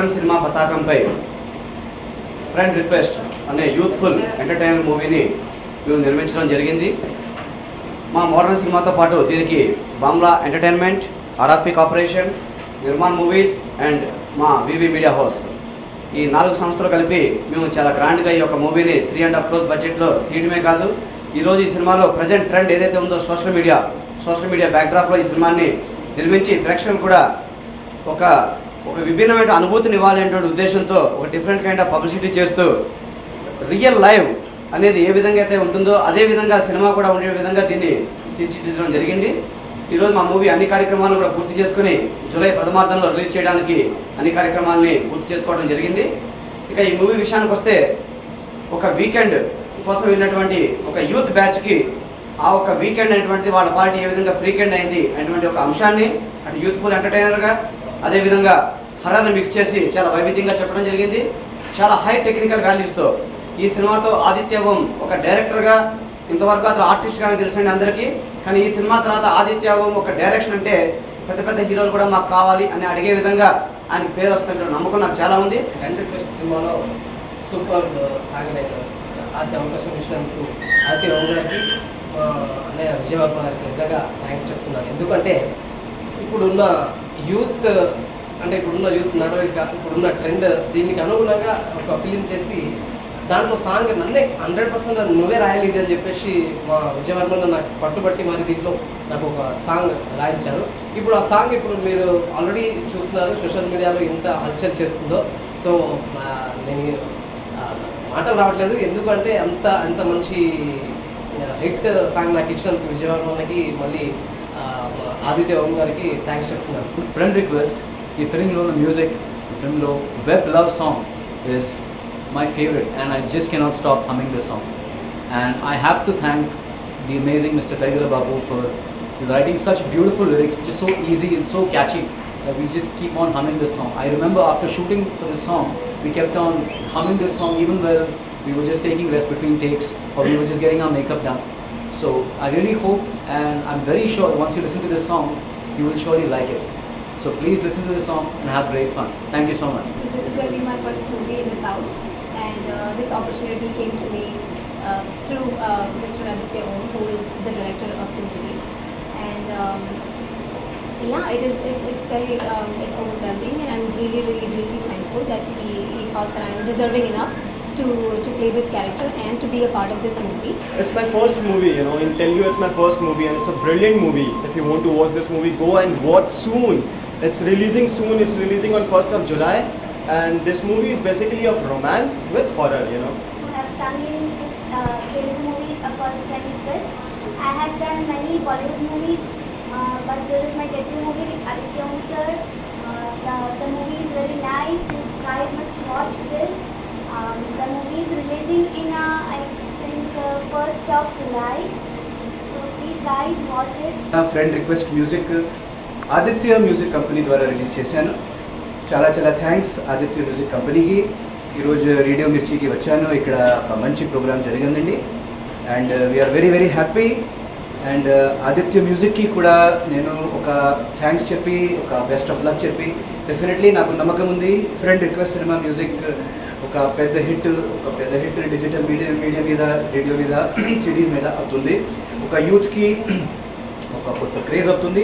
Modern cinema పతాకంపై friend request అనే youthful entertainer మూవీని మేము నిర్మించడం జరిగింది. మా మోడర్న్ సినిమాతో పాటు దీనికి బామ్లా entertainment, RRP corporation, Nirman movies and మా వివి మీడియా హౌస్ ఈ 4 సంస్థలు కలిపి మేము చాలా గ్రాండ్గా ఈ యొక్క మూవీని 3.5 crores బడ్జెట్లో తీయడమే కాదు, ఈరోజు ఈ సినిమాలో ప్రజెంట్ ట్రెండ్ ఏదైతే ఉందో సోషల్ మీడియా బ్యాక్డ్రాప్లో ఈ సినిమాని నిర్మించి ప్రేక్షకులు కూడా ఒక విభిన్నమైన అనుభూతిని ఇవ్వాలనేటువంటి ఉద్దేశంతో ఒక డిఫరెంట్ కైండ్ ఆఫ్ పబ్లిసిటీ చేస్తూ రియల్ లైవ్ అనేది ఏ విధంగా అయితే ఉంటుందో అదే విధంగా సినిమా కూడా ఉండే విధంగా దీన్ని తీర్చిదిద్దడం జరిగింది. ఈరోజు మా మూవీ అన్ని కార్యక్రమాలను కూడా పూర్తి చేసుకుని జూలై ప్రథమార్థంలో రిలీజ్ చేయడానికి అన్ని కార్యక్రమాలని పూర్తి చేసుకోవడం జరిగింది. ఇక ఈ మూవీ విషయానికి వస్తే ఒక వీకెండ్ కోసం వెళ్ళినటువంటి ఒక యూత్ బ్యాచ్కి ఆ ఒక వీకెండ్ అనేటువంటిది వాళ్ళ పార్టీ ఏ విధంగా ఫ్రీకెండ్ అయింది అనేటువంటి ఒక అంశాన్ని అటు యూత్ఫుల్ ఎంటర్టైనర్గా అదేవిధంగా హర్రర్ని మిక్స్ చేసి చాలా వైవిధ్యంగా చెప్పడం జరిగింది. చాలా హై టెక్నికల్ వాల్యూస్తో ఈ సినిమాతో ఆదిత్య ఓం ఒక డైరెక్టర్గా ఇంతవరకు అతను ఆర్టిస్ట్గానే తెలుసండి అందరికీ, కానీ ఈ సినిమా తర్వాత ఆదిత్య ఓం ఒక డైరెక్షన్ అంటే పెద్ద హీరోలు కూడా మాకు కావాలి అని అడిగే విధంగా ఆయనకి పేరు వస్తుంటే నమ్మకం నాకు చాలా ఉంది. ఫ్రెండ్ రిక్వెస్ట్ సినిమాలో సూపర్ సాంగ్ ఆశ అవకాశం ఇచ్చినందుకు ఆదిత్య ఓం గారికి అన్నయ్య విజయవర్మ గారికి నిజంగా థ్యాంక్స్ చెప్తున్నాను. ఎందుకంటే ఇప్పుడున్న యూత్ నడవడిక ఇప్పుడున్న ట్రెండ్ దీనికి అనుగుణంగా ఒక ఫిలిం చేసి దాంట్లో సాంగ్ నన్నే 100% నువ్వే రాయాలి ఇది అని చెప్పేసి మా విజయవర్మ నాకు పట్టుబట్టి మరి దీంట్లో నాకు ఒక సాంగ్ రాయించారు. ఇప్పుడు ఆ సాంగ్ ఇప్పుడు మీరు ఆల్రెడీ చూస్తున్నారు సోషల్ మీడియాలో ఎంత హల్చల్ చేస్తుందో. సో నేను మాటలు రావట్లేదు, ఎందుకంటే అంత మంచి హిట్ సాంగ్ నాకు ఇచ్చినందుకు విజయవర్మకి మళ్ళీ ఆదిత్య ఓం గారికి థ్యాంక్స్ చెప్తున్నాను. ఫ్రెండ్ రిక్వెస్ట్ ఈ ఫిల్మ్లో మ్యూజిక్ ఈ ఫిల్మ్లో web love song is my favorite and I just cannot stop humming this song, and I have to thank the amazing Mr. Tiger Babu for writing such beautiful lyrics which is so easy and so catchy that we just keep on humming this song. I remember after shooting for this song we kept on humming this song even while we were just taking rest between takes or we were just getting our makeup done. So I really hope and I'm very sure once you listen to this song you will surely like it. So please listen to this song and have great fun. Thank you so much. This is going to be my first movie in the South, and this opportunity came to me through Mr. Aditya Om, who is the director of the movie. And it's very it's overwhelming, and I'm really thankful that he thought that I'm deserving enough to play this character and to be a part of this movie. It's my first movie, in Telugu it's my first movie, and it's a brilliant movie. If you want to watch this movie, go and watch soon. It's releasing soon. It's releasing on 1st of July, and this movie is basically of romance with horror, Who have sung in this Telugu movie called Friend Request. I have done many Bollywood movies, but this is my debut movie with Aditya Om sir. The movie is very nice. You guys must watch this. The movie is releasing in I think 1st of July. So please guys watch it. Friend request music Aditya music company ద్వారా release చేశాను. చాలా thanks Aditya music కంపెనీకి. ఈరోజు radio మిర్చికి వచ్చాను, ఇక్కడ ఒక మంచి ప్రోగ్రామ్ జరిగిందండి and we are very happy. And Aditya మ్యూజిక్కి కూడా నేను ఒక థ్యాంక్స్ చెప్పి ఒక బెస్ట్ ఆఫ్ లక్ చెప్పి డెఫినెట్లీ నాకు నమ్మకం ఉంది ఫ్రెండ్ రిక్వెస్ట్ సినిమా మ్యూజిక్ ఒక పెద్ద హిట్ డిజిటల్ మీడియా మీద రేడియో మీద సిడీస్ మీద అవుతుంది. ఒక యూత్కి ఒక కొత్త క్రేజ్ అవుతుంది.